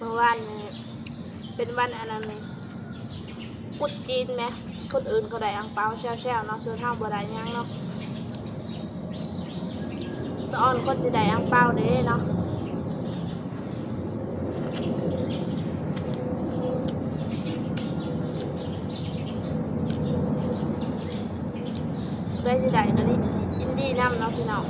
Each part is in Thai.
มื่อวานนี่เป็นวันอันนั้นเลยกุดจีนไหมคนอื่นก็ได้อังเปาแช่ๆเนาะส่วนทางบ่ได้ยังเนาะสะออนคนที่ได้อังเปาเด้เนาะได้ที่ใดก็นี่ยินดีนำเนาะพี่น้อง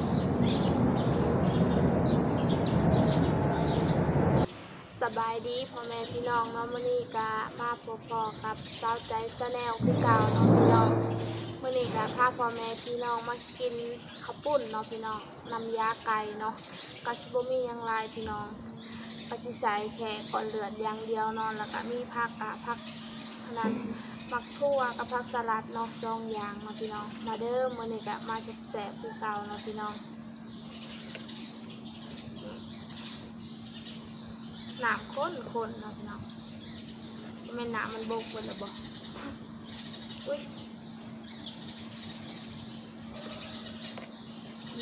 สบายดีพ่อแม่พี่น้องเนาะมื้อนี้ก็มาพบกับสาวใจชาแนลคือเก่าเนาะพี่น้องมื้อนี้ก็พาพ่อแม่พี่น้องมากินข้าวปุ้นเนาะพี่น้องน้ำยาไก่เนาะก็สิบ่มีหยังหลายพี่น้องก็สิใส่แค่ก้อนเลือดอย่างเดียวเนาะแล้วก็มีผักผักนั้นมักทั่วกับผักสลัดเนาะ2อย่างเนาะพี่น้องมาเด้อมื้อนี้ก็มาแซ่บๆคือเก่าเนาะพี่น้องน้ำข้นเนาะพี่น้องแม่น้ำมันบกเลยบ่อุ้ย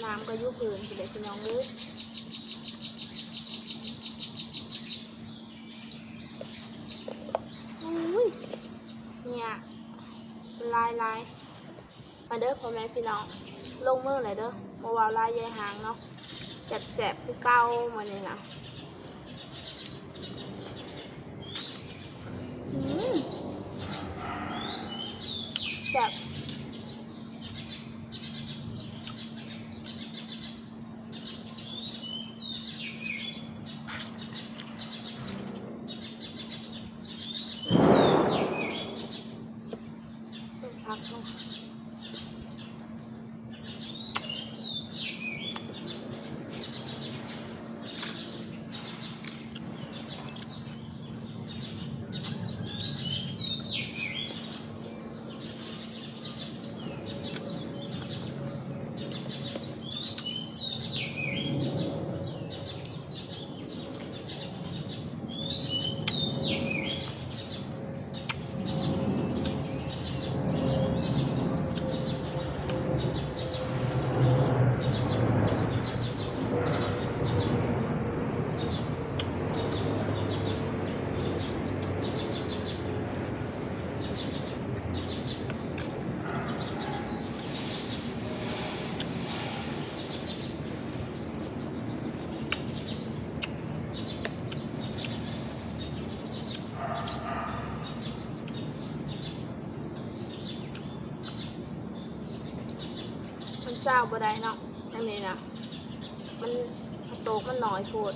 น้ำก็ยุบพื้นไปเลยพี่น้องเลยอุ้ยเนี่ยลายมาเด้อพ่อแม่พี่น้องลงมือเลยเด้อมาว่าลายยายหางเนาะแสบคือเก่ามาเนี่ยนะแบบเป็นพักเนาะเศร้าบ่ได้เนาะอันนี้นะมันโตมันน้อยโพด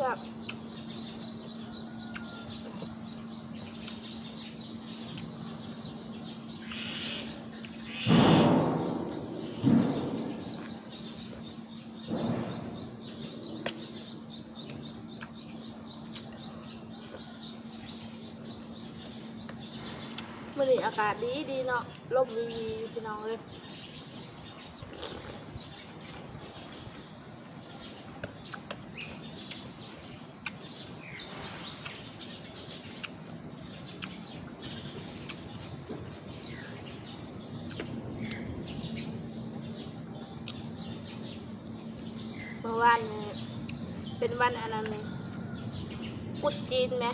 จับมื้อนี้อากาศดีเนาะลมดีพี่น้องเลยเมื่อวานนี่เป็นวันอันนั้นเลยกุดจีนไหม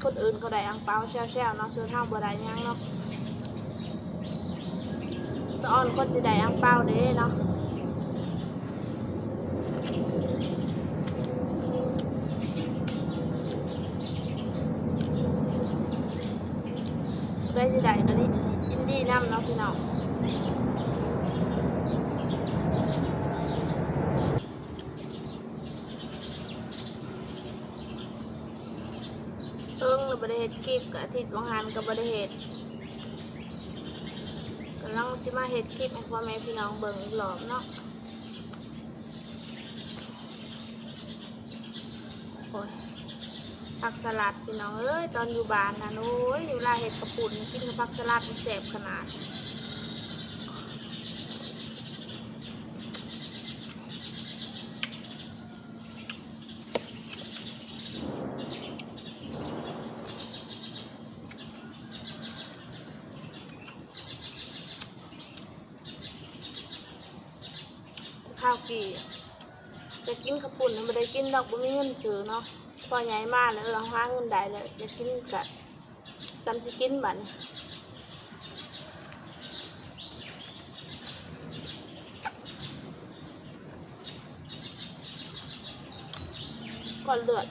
คนอื่นก็ได้อังเปาแช่ๆเนาะส่วนทางบ่ได้ยังเนาะสะออนคนที่ได้อังเปาเด้เนาะได้ที่ใดก็นี่ยินดีนำเนาะพี่น้อง บริเหตุคลิปกับอาทิตย์วังหันกับบริเหตุก็ ำลังจะมาเฮ็ดคลิปให้พ่อแม่พี่น้องเบิ่งอีกรอบเนาะโอ้ยผักสลัดพี่น้องเอ้ยตอนอยู่บ้านนะโอ้ยเวลาเฮ็ดกระปุ่นกินกับผักสลัดมันแซ่บขนาดข้าวกี่จะกินกระปุ่นไม่ได้กินดอกบ่มีเงินซื้อเนาะพอใหญ่มากแล้วเราหาเงินได้เลยจะกินกะซ้ำจะกินบัดนี้ก่อนเลือด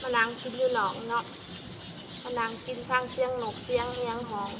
มานางกินอยู่หนองเนาะมานางกินข้างเสียงนกเสียงเอียงหอง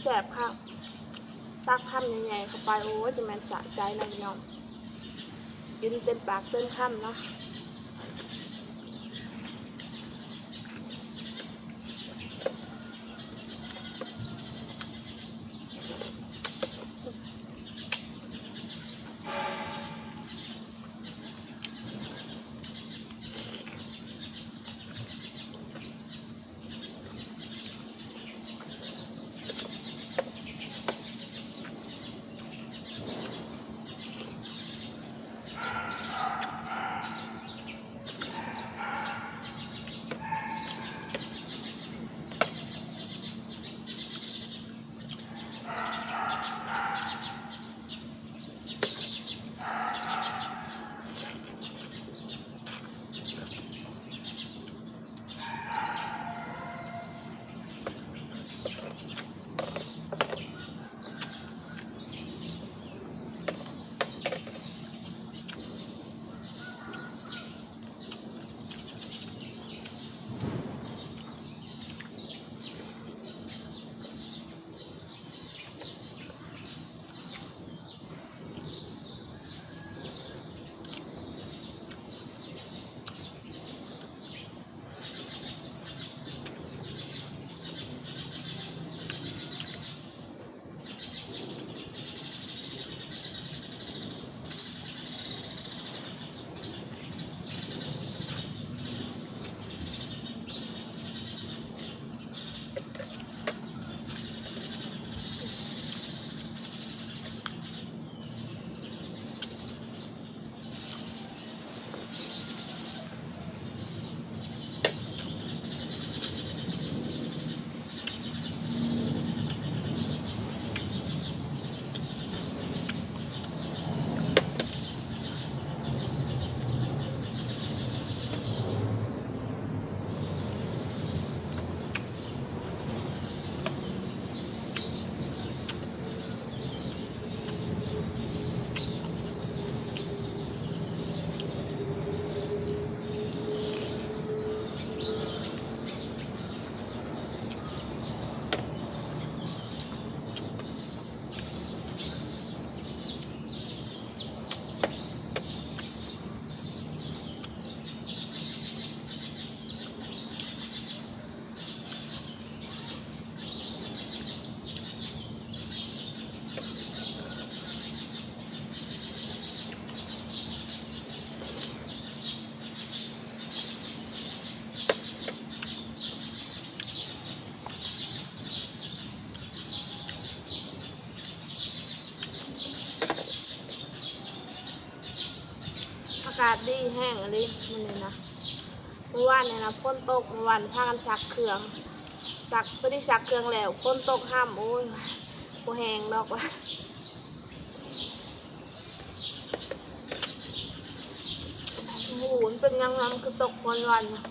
แซ่บค่ะตักคำใหญ่ๆเข้าไปโอ้ยจะแมันสะใจนะพี่น้องกินเต็มปากเต็มคำเนาะ ากาศดีแห้งอะไรมันเลยนะเมื่อวานเนี่ยนะฝนตกเมื่อวานพากันซักเครื่องซักตอนนี้ซักเครื่องแล้วฝนตกห้ามโอ้ยบ่แห้งดอกว่ะโอ้โหมันเป็นยังไงมันคือตกวันๆนะ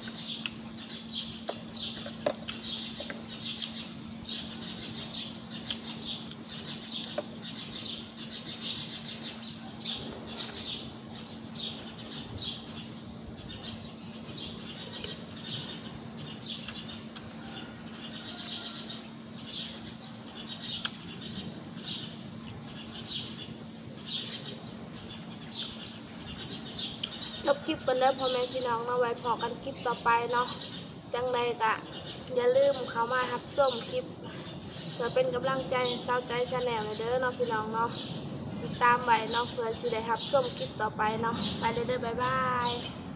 จบคลิปกันแล้วพ่อแม่พี่น้องเนาะไว้พอกันคลิปต่อไปเนาะจังใดก็อย่าลืมเข้ามารับชมคลิปเพื่อเป็นกำลังใจให้สาวใจชาแนลเด้อเนาะพี่น้องเนาะติดตามไว้เนาะเพื่อจะได้รับชมคลิปต่อไปเนาะไปเด้อบ๊ายบาย